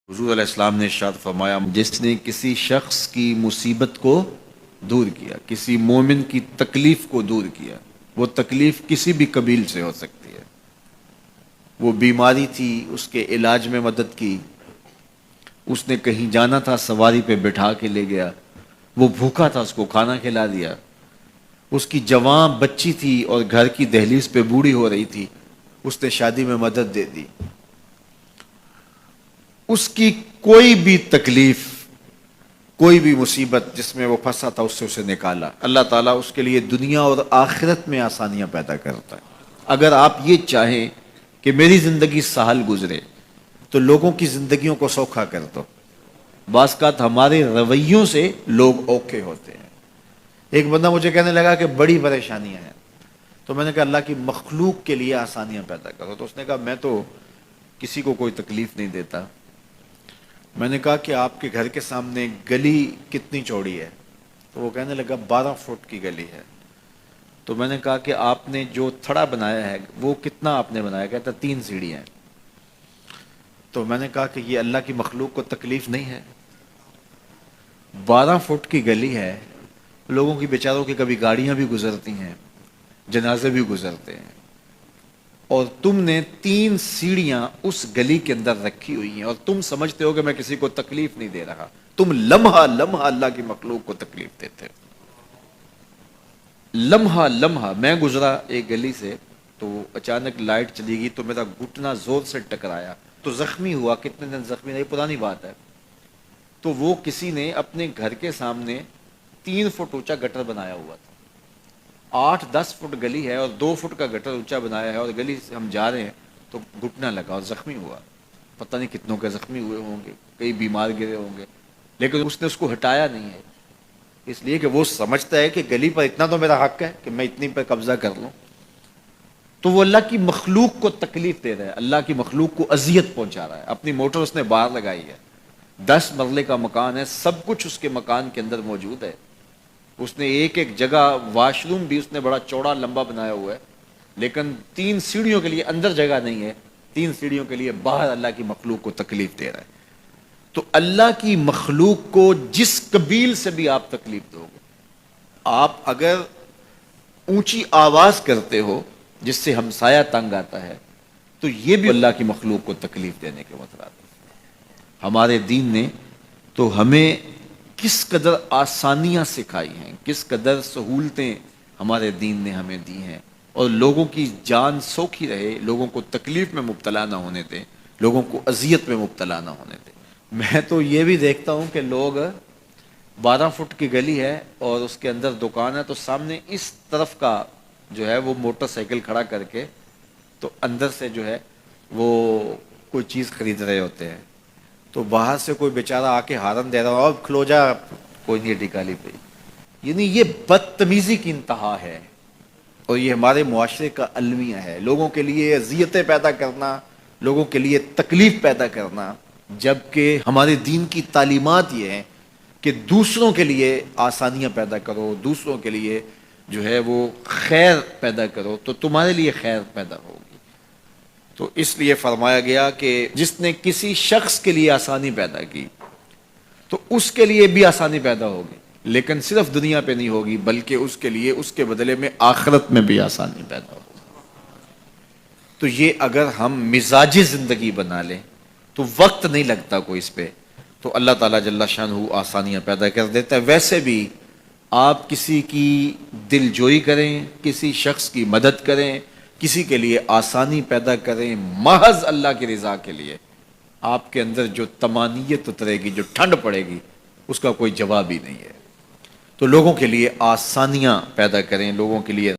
حضور علیہ السلام نے ارشاد فرمایا، جس نے کسی شخص کی مصیبت کو دور کیا، کسی مومن کی تکلیف کو دور کیا، وہ تکلیف کسی بھی قبیل سے ہو سکتی ہے، وہ بیماری تھی اس کے علاج میں مدد کی، اس نے کہیں جانا تھا سواری پہ بٹھا کے لے گیا، وہ بھوکا تھا اس کو کھانا کھلا دیا، اس کی جوان بچی تھی اور گھر کی دہلیز پہ بوڑھی ہو رہی تھی، اس نے شادی میں مدد دے دی، اس کی کوئی بھی تکلیف، کوئی بھی مصیبت جس میں وہ پھنسا تھا اس سے اسے نکالا۔ اللہ تعالیٰ اس کے لیے دنیا اور آخرت میں آسانیاں پیدا کرتا ہے۔ اگر آپ یہ چاہیں کہ میری زندگی سہل گزرے تو لوگوں کی زندگیوں کو سوکھا کر دو۔ بعض اوقات ہمارے رویوں سے لوگ اوکھے ہوتے ہیں۔ ایک بندہ مجھے کہنے لگا کہ بڑی پریشانیاں ہیں، تو میں نے کہا اللہ کی مخلوق کے لیے آسانیاں پیدا کرو۔ تو اس نے کہا میں تو کسی کو کوئی تکلیف نہیں دیتا۔ میں نے کہا کہ آپ کے گھر کے سامنے گلی کتنی چوڑی ہے؟ تو وہ کہنے لگا 12 فٹ کی گلی ہے۔ تو میں نے کہا کہ آپ نے جو تھڑا بنایا ہے وہ کتنا آپ نے بنایا؟ کہتا 3 سیڑھیاں ہیں۔ تو میں نے کہا کہ یہ اللہ کی مخلوق کو تکلیف نہیں ہے؟ 12 فٹ کی گلی ہے، لوگوں کی بیچاروں کی کبھی گاڑیاں بھی گزرتی ہیں، جنازے بھی گزرتے ہیں، اور تم نے 3 سیڑھیاں اس گلی کے اندر رکھی ہوئی ہیں اور تم سمجھتے ہو کہ میں کسی کو تکلیف نہیں دے رہا۔ تم لمحہ لمحہ اللہ کی مخلوق کو تکلیف دیتے ہو۔ لمحہ لمحہ میں گزرا ایک گلی سے تو اچانک لائٹ چلی گئی تو میرا گھٹنا زور سے ٹکرایا تو زخمی ہوا۔ کتنے دن زخمی نہیں، پرانی بات ہے۔ تو وہ کسی نے اپنے گھر کے سامنے 3 فٹ اونچا گٹر بنایا ہوا تھا۔ 8-10 فٹ گلی ہے اور 2 فٹ کا گٹر اونچا بنایا ہے، اور گلی سے ہم جا رہے ہیں تو گھٹنا لگا اور زخمی ہوا۔ پتہ نہیں کتنوں کے زخمی ہوئے ہوں گے، کئی بیمار گرے ہوں گے، لیکن اس نے اس کو ہٹایا نہیں ہے، اس لیے کہ وہ سمجھتا ہے کہ گلی پر اتنا تو میرا حق ہے کہ میں اتنی پر قبضہ کر لوں۔ تو وہ اللہ کی مخلوق کو تکلیف دے رہا ہے، اللہ کی مخلوق کو اذیت پہنچا رہا ہے۔ اپنی موٹر اس نے باہر لگائی ہے، 10 مرلے کا مکان ہے، سب کچھ اس کے مکان کے اندر موجود ہے۔ اس نے ایک ایک جگہ، واش روم بھی اس نے بڑا چوڑا لمبا بنایا ہوا ہے، لیکن 3 سیڑھیوں کے لیے اندر جگہ نہیں ہے، 3 سیڑھیوں کے لیے باہر اللہ کی مخلوق کو تکلیف دے رہا ہے۔ تو اللہ کی مخلوق کو جس قبیل سے بھی آپ تکلیف دو گے، آپ اگر اونچی آواز کرتے ہو جس سے ہمسایہ تنگ آتا ہے، تو یہ بھی اللہ کی مخلوق کو تکلیف دینے کے مترادف ہے۔ ہمارے دین نے تو ہمیں کس قدر آسانیاں سکھائی ہیں، کس قدر سہولتیں ہمارے دین نے ہمیں دی ہیں، اور لوگوں کی جان سوکھی رہے، لوگوں کو تکلیف میں مبتلا نہ ہونے دیں، لوگوں کو اذیت میں مبتلا نہ ہونے دیں۔ میں تو یہ بھی دیکھتا ہوں کہ لوگ 12 فٹ کی گلی ہے اور اس کے اندر دکان ہے، تو سامنے اس طرف کا جو ہے وہ موٹر سائیکل کھڑا کر کے تو اندر سے جو ہے وہ کوئی چیز خرید رہے ہوتے ہیں، تو باہر سے کوئی بیچارہ آ کے ہارن دے رہا ہو، اب کھلو جا، کوئی نہیں ٹکالی پہ۔ یعنی یہ بدتمیزی کی انتہا ہے، اور یہ ہمارے معاشرے کا المیہ ہے، لوگوں کے لیے اذیتیں پیدا کرنا، لوگوں کے لیے تکلیف پیدا کرنا، جبکہ ہمارے دین کی تعلیمات یہ ہیں کہ دوسروں کے لیے آسانیاں پیدا کرو، دوسروں کے لیے جو ہے وہ خیر پیدا کرو تو تمہارے لیے خیر پیدا ہوگی۔ تو اس لیے فرمایا گیا کہ جس نے کسی شخص کے لیے آسانی پیدا کی تو اس کے لیے بھی آسانی پیدا ہوگی، لیکن صرف دنیا پہ نہیں ہوگی بلکہ اس کے لیے اس کے بدلے میں آخرت میں بھی آسانی پیدا ہوگی۔ تو یہ اگر ہم مزاجی زندگی بنا لیں تو وقت نہیں لگتا کوئی اس پہ، تو اللہ تعالیٰ جل شانہ آسانیاں پیدا کر دیتا ہے۔ ویسے بھی آپ کسی کی دل جوئی کریں، کسی شخص کی مدد کریں، کسی کے لیے آسانی پیدا کریں، محض اللہ کی رضا کے لیے، آپ کے اندر جو طمانینت اترے گی، جو ٹھنڈ پڑے گی، اس کا کوئی جواب ہی نہیں ہے۔ تو لوگوں کے لیے آسانیاں پیدا کریں، لوگوں کے لیے